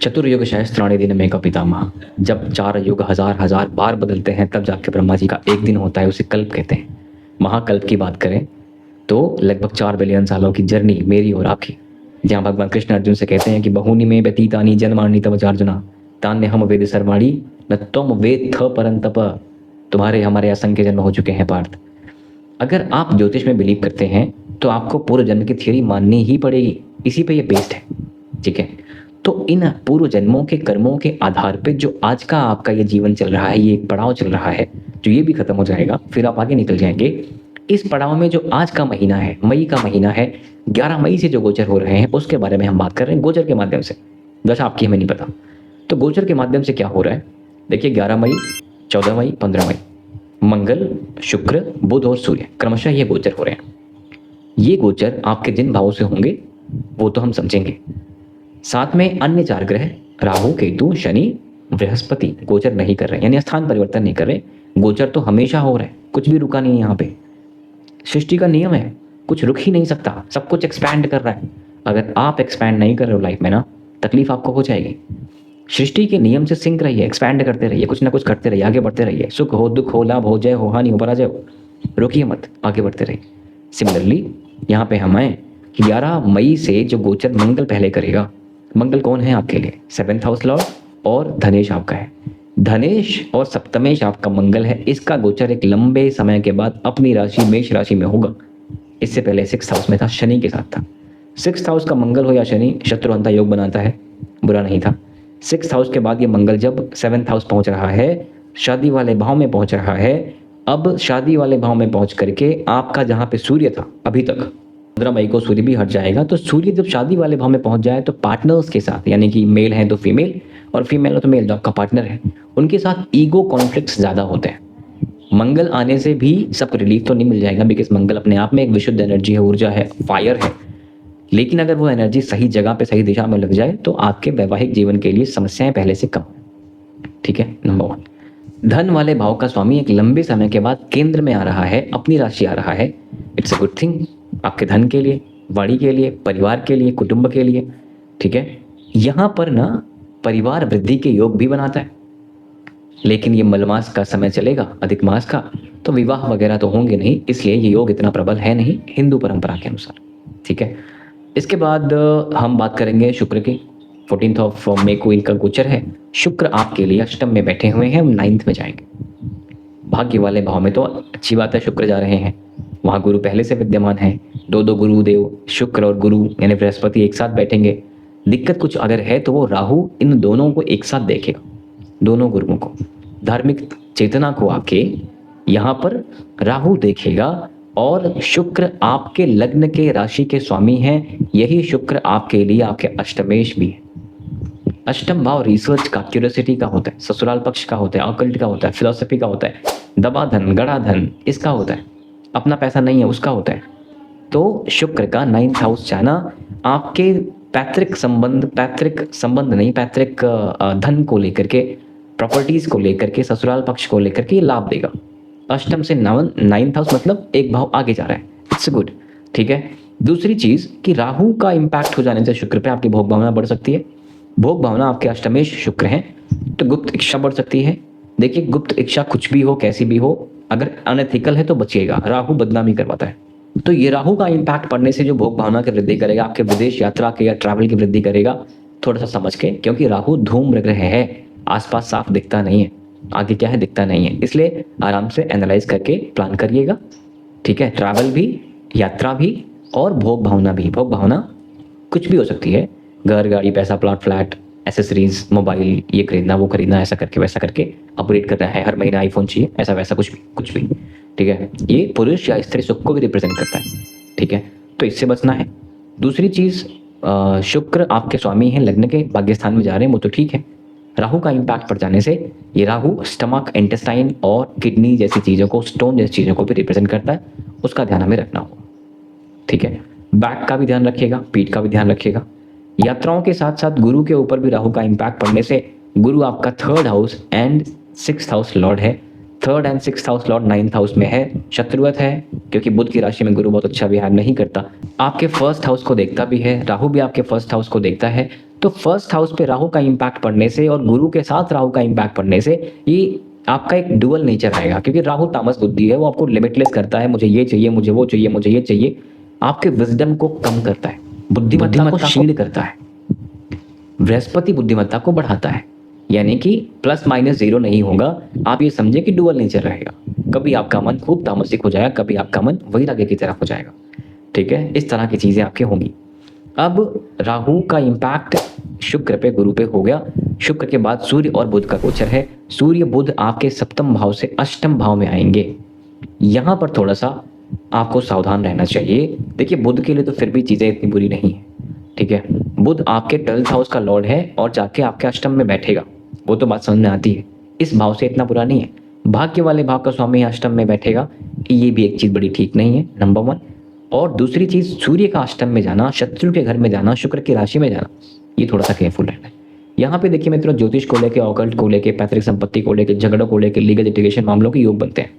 चतुर्युग सहस्त्राणि दिन में का पितामह। जब 4 युग हजार हजार बार बदलते हैं तब जाके ब्रह्मा जी का एक दिन होता है, उसे कल्प कहते हैं। महाकल्प की बात करें तो लगभग 4 बिलियन सालों की जर्नी मेरी और आपकी, जहाँ भगवान कृष्ण अर्जुन से कहते हैं कि बहुनी में व्यतीतानि जन्मानि तव चार्जुना तान्य हम वेद सर्वाणि न तुम वेद थ परंतप। तुम्हारे हमारे असंख्य जन्म हो चुके हैं पार्थ। अगर आप ज्योतिष में बिलीव करते हैं तो आपको पूर्व जन्म की थियोरी माननी ही पड़ेगी, इसी पे ये बेस्ड है। ठीक है, तो इन पूर्व जन्मों के कर्मों के आधार पे जो आज का आपका ये जीवन चल रहा है, ये एक पड़ाव चल रहा है, जो ये भी खत्म हो जाएगा, फिर आप आगे निकल जाएंगे। इस पड़ाव में जो आज का महीना है, मई का महीना है, 11 मई से जो गोचर हो रहे हैं उसके बारे में हम बात कर रहे हैं गोचर के माध्यम से। दशा आपकी हमें नहीं पता, तो गोचर के माध्यम से क्या हो रहा है देखिए। 11 मई, 14 मई, 15 मई, मंगल, शुक्र, बुध और सूर्य क्रमशः ये गोचर हो रहे हैं। ये गोचर आपके जिन भावों से होंगे वो तो हम समझेंगे। साथ में अन्य 4 ग्रह राहु, केतु, शनि, बृहस्पति गोचर नहीं कर रहे, यानी स्थान परिवर्तन नहीं कर रहे। गोचर तो हमेशा हो रहा है, कुछ भी रुका नहीं है। यहाँ पे सृष्टि का नियम है, कुछ रुक ही नहीं सकता, सब कुछ एक्सपैंड कर रहा है। अगर आप एक्सपैंड नहीं कर रहे हो लाइफ में ना, तकलीफ आपको हो जाएगी। सृष्टि के नियम से सिंक रहिए, एक्सपैंड करते रहिए, कुछ ना कुछ करते रहिए, आगे बढ़ते रहिए। सुख हो, दुख हो, लाभ हो, जय हो, हानि हो, पराजय हो, रुकिए मत, आगे बढ़ते रहिए। सिमिलरली यहाँ पे हम आए कि 11 मई से जो गोचर मंगल पहले करेगा। मंगल कौन है आपके लिए? 7th हाउस लॉर्ड और धनेश आपका है। धनेश और सप्तमेश आपका मंगल है। इसका गोचर एक लंबे समय के बाद अपनी राशि मेष राशि में होगा। इससे पहले 6th हाउस में था, शनि के साथ था। 6th हाउस का मंगल हो या शनि शत्रुअंता योग बनाता है, बुरा नहीं था। 6th हाउस के बाद ये मंगल जब 7th हाउस पहुंच रहा है, शादी वाले भाव में पहुंच रहा है। अब शादी वाले भाव में पहुंच करके आपका जहाँ पे सूर्य था अभी तक, 15 मई को सूर्य भी हट जाएगा। तो सूर्य जब शादी वाले भाव में पहुंच जाए तो पार्टनर्स के साथ, यानी कि मेल है तो फीमेल और फीमेल है तो मेल, जो आपका पार्टनर है, उनके साथ ईगो कॉन्फ्लिक्ट्स ज़्यादा होते हैं। मंगल आने से भी सबको रिलीफ तो नहीं मिल जाएगा, बिकॉज मंगल अपने आप में एक विशुद्ध एनर्जी है, ऊर्जा है, फायर है। लेकिन अगर वो एनर्जी सही जगह पे सही दिशा में लग जाए तो आपके वैवाहिक जीवन के लिए समस्याएं पहले से कम। ठीक है, नंबर 1। धन वाले भाव का स्वामी एक लंबे समय के बाद केंद्र में आ रहा है, अपनी राशि आ रहा है। इट्स अ गुड थिंग आपके धन के लिए, वाणी के लिए, परिवार के लिए, कुटुंब के लिए। ठीक है, यहाँ पर ना परिवार वृद्धि के योग भी बनाता है। लेकिन ये मलमास का समय चलेगा, अधिक मास का, तो विवाह वगैरह तो होंगे नहीं, इसलिए ये योग इतना प्रबल है नहीं हिंदू परंपरा के अनुसार। ठीक है, इसके बाद हम बात करेंगे शुक्र की। 14th ऑफ मई को इनका गोचर है। शुक्र आपके लिए अष्टम में बैठे हुए हैं, हम 9th में जाएंगे। भाग्य वाले भाव में तो अच्छी बात है, शुक्र जा रहे हैं, वहाँ गुरु पहले से विद्यमान है। दो गुरुदेव शुक्र और गुरु यानी बृहस्पति एक साथ बैठेंगे। दिक्कत कुछ अगर है तो वो राहु इन दोनों को एक साथ देखेगा, दोनों गुरुओं को, धार्मिक चेतना को आके यहाँ पर राहु देखेगा। और शुक्र आपके लग्न के राशि के स्वामी हैं। यही शुक्र आपके लिए आपके अष्टमेश भी है। अष्टम भाव रिसर्च का, क्यूरियोसिटी का होता है, ससुराल पक्ष का होता है, ऑकल्ट का होता है, फिलॉसफी का होता है, दबा धन, गड़ा धन इसका होता है, अपना पैसा नहीं है उसका होता है। तो शुक्र का 9th हाउस जाना आपके पैतृक संबंध नहीं, पैतृक धन को लेकर के, प्रॉपर्टीज को लेकर के, ससुराल पक्ष को लेकर के लाभ देगा। अष्टम से 9th हाउस मतलब एक भाव आगे जा रहा है, इट्स गुड। ठीक है, दूसरी चीज कि राहु का इंपैक्ट हो जाने से शुक्र पे आपकी भोग भावना बढ़ सकती है। भोग भावना आपके अष्टमेश शुक्र हैं तो गुप्त इच्छा बढ़ सकती है। देखिए, गुप्त इच्छा कुछ भी हो, कैसी भी हो, अगर अनएथिकल है तो बचिएगा, राहु बदनामी करवाता है। तो ये राहु का इंपैक्ट पड़ने से जो भोग भावना की वृद्धि करेगा, आपके विदेश यात्रा के या ट्रैवल की वृद्धि करेगा, थोड़ा सा समझ के, क्योंकि राहु धूम ग्रह है, आसपास साफ दिखता नहीं है, आगे क्या है दिखता नहीं है, इसलिए आराम से एनालाइज करके प्लान करिएगा। ठीक है, ट्रैवल भी, यात्रा भी और भोग भावना भी। भोग भावना कुछ भी हो सकती है, घर, गाड़ी, पैसा, प्लॉट, फ्लैट, एसेसरीज, मोबाइल, ये खरीदना वो खरीदना, ऐसा करके वैसा करके अपग्रेड करना है, हर महीने आईफोन चाहिए, ऐसा वैसा कुछ भी। ठीक है, ये पुरुष या स्त्री सुख को भी रिप्रेजेंट करता है। ठीक है, तो इससे बचना है। दूसरी चीज, शुक्र आपके स्वामी हैं, लग्न के भाग्य स्थान में जा रहे हैं, वो तो ठीक है। राहु का इंपैक्ट पड़ जाने से ये राहु स्टमक, इंटेस्टाइन और किडनी जैसी चीज़ों को, स्टोन जैसी चीज़ों को भी रिप्रेजेंट करता है, उसका ध्यान हमें रखना होगा। ठीक है, बैक का भी ध्यान रखिएगा, पीठ का भी ध्यान रखिएगा। यात्राओं के साथ साथ गुरु के ऊपर भी राहु का इंपैक्ट पड़ने से, गुरु आपका 3rd house and 6th house Lord है। 3rd and 6th house Lord 9th house में है, शत्रुवत है, क्योंकि बुध की राशि में गुरु बहुत अच्छा विहार नहीं करता। आपके 1st हाउस को देखता भी है, राहु भी आपके 1st हाउस को देखता है, तो फर्स्ट हाउस पे राहु का इम्पैक्ट पड़ने से और गुरु के साथ राहु का इम्पैक्ट पड़ने से ये आपका एक डुअल नेचर आएगा, क्योंकि राहु तामस बुद्धि है, वो आपको लिमिटलेस करता है, मुझे ये चाहिए, मुझे वो चाहिए, मुझे ये चाहिए, आपके विजडम को कम करता है, बुद्धिमत्ता को क्षीण करता है। बृहस्पति बुद्धिमत्ता को बढ़ाता है, यानी कि प्लस माइनस जीरो नहीं होगा। आप ये समझे कि डुअल नेचर रहेगा, कभी आपका मन खूब तामसिक हो जाएगा, कभी आपका मन वैराग्य की तरफ हो जाएगा। ठीक है, इस तरह की चीजें आपके होंगी। अब राहु का इम्पैक्ट शुक्र पे, गुरु पे हो गया। शुक्र के बाद सूर्य और बुध का गोचर है। सूर्य बुध आपके सप्तम भाव से अष्टम भाव में आएंगे। यहां पर थोड़ा सा आपको सावधान रहना चाहिए। देखिए, बुध के लिए तो फिर भी चीजें इतनी बुरी नहीं है। ठीक है, बुध आपके 12th हाउस का लॉर्ड है और जाके आपके अष्टम में बैठेगा, वो तो बात समझ में आती है। इस भाव से इतना बुरा नहीं है। भाग्य वाले भाव का स्वामी अष्टम में बैठेगा, ये भी एक चीज बड़ी ठीक नहीं है, नंबर 1। और दूसरी चीज, सूर्य का अष्टम में जाना, शत्रु के घर में जाना, शुक्र की राशि में जाना, ये थोड़ा सा केयरफुल रहना है। यहाँ पे देखिए मित्रों, ज्योतिष को लेकर, ऑकल्ट को लेकर, पैतृक संपत्ति को लेकर, झगड़ों को लेकर, लीगल लिटिगेशन मामलों के योग बनते हैं।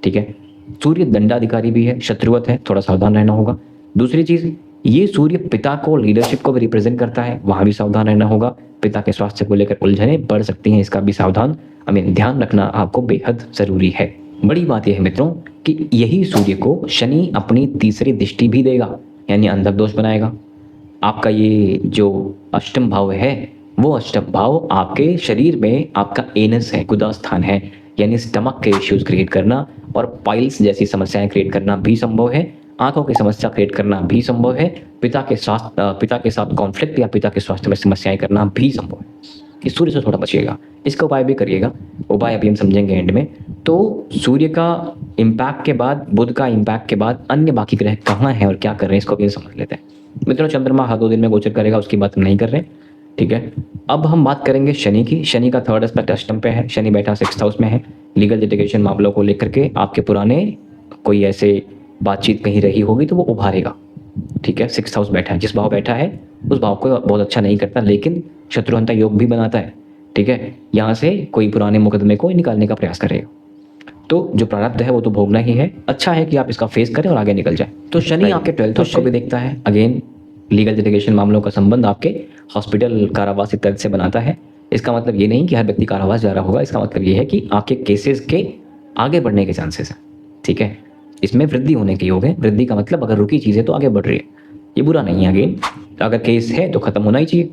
ठीक है, सूर्य दंडाधिकारी भी है, शत्रुवत है, थोड़ा सावधान रहना होगा। दूसरी चीज, ये सूर्य पिता को, लीडरशिप को भी रिप्रेजेंट करता है, वहां भी सावधान रहना होगा। पिता के स्वास्थ्य को लेकर उलझने बढ़ सकती हैं, इसका भी सावधान ध्यान रखना आपको बेहद जरूरी है। बड़ी बात यह है मित्रों कि यही सूर्य को शनि अपनी तीसरी दृष्टि भी देगा, यानी अंधक बनाएगा। आपका ये जो अष्टम भाव है, वो अष्टम भाव आपके शरीर में आपका एनस है, गुदा स्थान है, यानी स्टमक के इश्यूज क्रिएट करना और पाइल्स जैसी समस्याएं क्रिएट करना भी संभव है। आंखों की समस्या क्रिएट करना भी संभव है। पिता के साथ कॉन्फ्लिक्ट या पिता के स्वास्थ्य में समस्याएं करना भी संभव है। इस सूर्य से थोड़ा बचिएगा, इसका उपाय भी करिएगा। उपाय अभी हम समझेंगे एंड में। तो सूर्य का इम्पैक्ट के बाद, बुध का इम्पैक्ट के बाद अन्य बाकी ग्रह कहाँ हैं और क्या कर रहे हैं, इसको भी समझ लेते हैं। मित्रों, चंद्रमा हर 2 दिन में गोचर करेगा, उसकी बात हम नहीं कर रहे। ठीक है, अब हम बात करेंगे शनि की। शनि का 3rd एस्पेक्ट अष्टम पे है, शनि बैठा 6th हाउस में है। लीगल लिटिगेशन मामलों को लेकर के आपके पुराने कोई ऐसे बातचीत कहीं रही होगी तो वो उभारेगा। ठीक है, 6th हाउस बैठा है, जिस भाव बैठा है उस भाव को बहुत अच्छा नहीं करता, लेकिन शत्रुहंता योग भी बनाता है। ठीक है, यहाँ से कोई पुराने मुकदमे को निकालने का प्रयास करेगा। तो जो प्रारब्ध है वो तो भोगना ही है। अच्छा है कि आप इसका फेस करें और आगे निकल जाए। तो शनि आपके 12th हाउस को भी देखता है। अगेन, लीगल लिटिगेशन मामलों का संबंध आपके हॉस्पिटल, कारावास इत्यादि से बनाता है। इसका मतलब ये नहीं कि हर व्यक्ति कारावास जा रहा होगा, इसका मतलब ये है कि आपके केसेस के आगे बढ़ने के चांसेस हैं। ठीक है, इसमें वृद्धि होने के योग है। वृद्धि का मतलब अगर रुकी चीज़ है तो आगे बढ़ रही है, ये बुरा नहीं है। अगेन, अगर केस है तो खत्म होना ही चाहिए।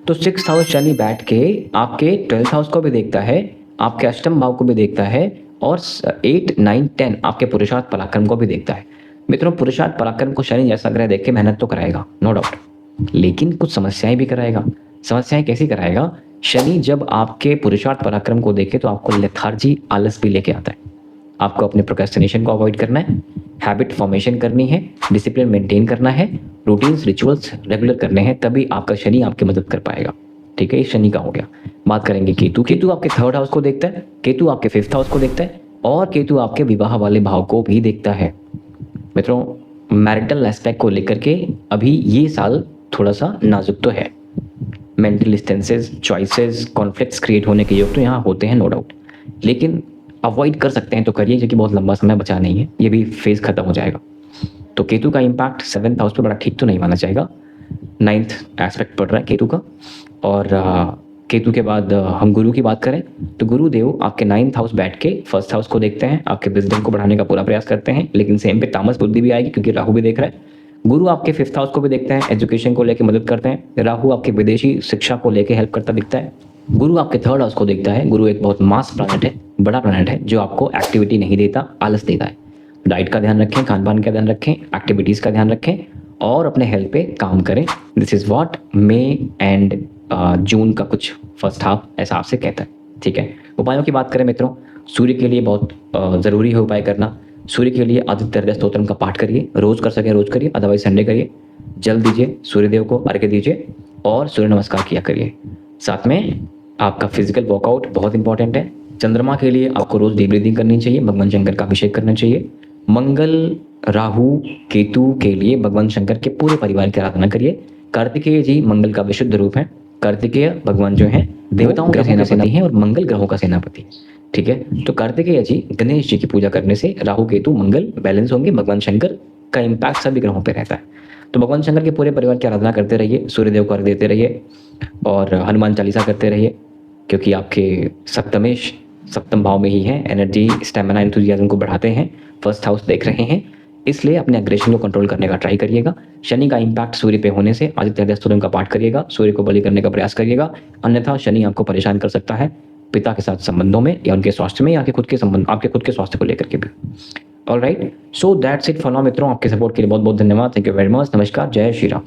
तो 6th हाउस शनि बैठ के आपके 12th हाउस को भी देखता है, आपके अष्टम भाव को भी देखता है और 8, 9, 10 आपके पुरुषार्थ पराक्रम को भी देखता है। मित्रों, पुरुषार्थ पराक्रम को शनि जैसा ग्रह देख के मेहनत तो कराएगा, नो डाउट, लेकिन कुछ समस्याएं भी कराएगा। समस्याएं कैसी कराएगा? शनि जब आपके पुरुषार्थ पराक्रम को देखे तो आपको लेथार्जी, आलस भी लेके आता है। आपको अपने प्रोक्रेस्टिनेशन को अवॉइड करना है, हैबिट फॉर्मेशन करनी है, डिसिप्लिन मेंटेन करना है, रूटीन्स, रिचुअल्स रेगुलर करने हैं, तभी आपका शनि आपकी मदद कर पाएगा। ठीक है, ये शनि का हो गया। बात करेंगे केतु। केतु आपके 3rd हाउस को देखता है, केतु आपके 5th हाउस को देखता है और केतु आपके विवाह वाले भाव को भी देखता है। मित्रों, मैरिटल एस्पेक्ट को लेकर के अभी ये साल थोड़ा सा नाजुक तो है। Mental distances, choices, conflicts create होने के योग तो यहाँ होते हैं, नो डाउट, लेकिन अवॉइड कर सकते हैं तो करिए, क्योंकि बहुत लंबा समय बचा नहीं है, ये भी फेज खत्म हो जाएगा। तो केतु का इम्पैक्ट 7th हाउस पे बड़ा ठीक तो नहीं माना जाएगा। 9th एस्पेक्ट पड़ रहा है केतु का। और केतु के बाद हम गुरु की बात करें तो गुरुदेव आपके 9th हाउस बैठ के 1st हाउस को देखते हैं, आपके विजडम को बढ़ाने का पूरा प्रयास करते हैं, लेकिन सेम पे तामस बुद्धि भी आएगी क्योंकि राहु भी देख रहा है। गुरु आपके 5th हाउस को भी देखते हैं, एजुकेशन को लेकर मदद करते हैं। राहु आपके विदेशी शिक्षा को लेकर हेल्प करता दिखता है। गुरु आपके 3rd हाउस को देखता है। गुरु एक बहुत मास प्लैनेट है, बड़ा प्लैनेट है, जो आपको एक्टिविटी नहीं देता, आलस देता है। डाइट का ध्यान रखें, खान पान का ध्यान रखें, एक्टिविटीज़ का ध्यान रखें और अपने हेल्थ पे काम करें। This is what May and June का कुछ फर्स्ट हाफ ऐसा आपसे कहता है। ठीक है, उपायों की बात करें मित्रों, सूर्य के लिए बहुत ज़रूरी है उपाय करना। सूर्य के लिए आदित्य हृदय स्तोत्रम का पाठ करिए, रोज़ कर सकें रोज़ करिए, अदरवाइज संडे करिए। जल दीजिए, सूर्यदेव को अर्घ्य दीजिए और सूर्य नमस्कार किया करिए। साथ में आपका फिजिकल वर्कआउट बहुत इंपॉर्टेंट है। चंद्रमा के लिए आपको रोज़ डीप ब्रीदिंग करनी चाहिए, भगवान शंकर का अभिषेक करना चाहिए। मंगल, राहु, केतु के लिए भगवान शंकर के पूरे परिवार की आराधना करिए। कार्तिकेय जी मंगल का विशुद्ध रूप है। कार्तिकेय भगवान जो हैं देवताओं के सेनापति हैं और मंगल ग्रहों का सेनापति। ठीक है, तो कार्तिकेय जी, गणेश जी की पूजा करने से राहु, केतु, मंगल बैलेंस होंगे। भगवान शंकर का इम्पैक्ट सभी ग्रहों पर रहता है। तो भगवान शंकर के पूरे परिवार की आराधना करते रहिए, सूर्यदेव को अर्घ देते रहिए और हनुमान चालीसा करते रहिए, क्योंकि आपके सप्तमेश सप्तम भाव में ही हैं, एनर्जी, स्टेमिना, एंथुजियाज्म को बढ़ाते हैं, फर्स्ट हाउस देख रहे हैं, इसलिए अपने एग्रेशन को कंट्रोल करने का ट्राई करिएगा। शनि का इंपैक्ट सूर्य पे होने से आदित्य हृदय स्तोत्रम का पाठ करिएगा, सूर्य को बलि करने का प्रयास करिएगा, अन्यथा शनि आपको परेशान कर सकता है पिता के साथ संबंधों में या उनके स्वास्थ्य में या आपके खुद के स्वास्थ्य को लेकर के भी। Alright, so that's it for now मित्रों। आपके सपोर्ट के लिए बहुत बहुत धन्यवाद। Thank you very much. नमस्कार, जय श्री राम।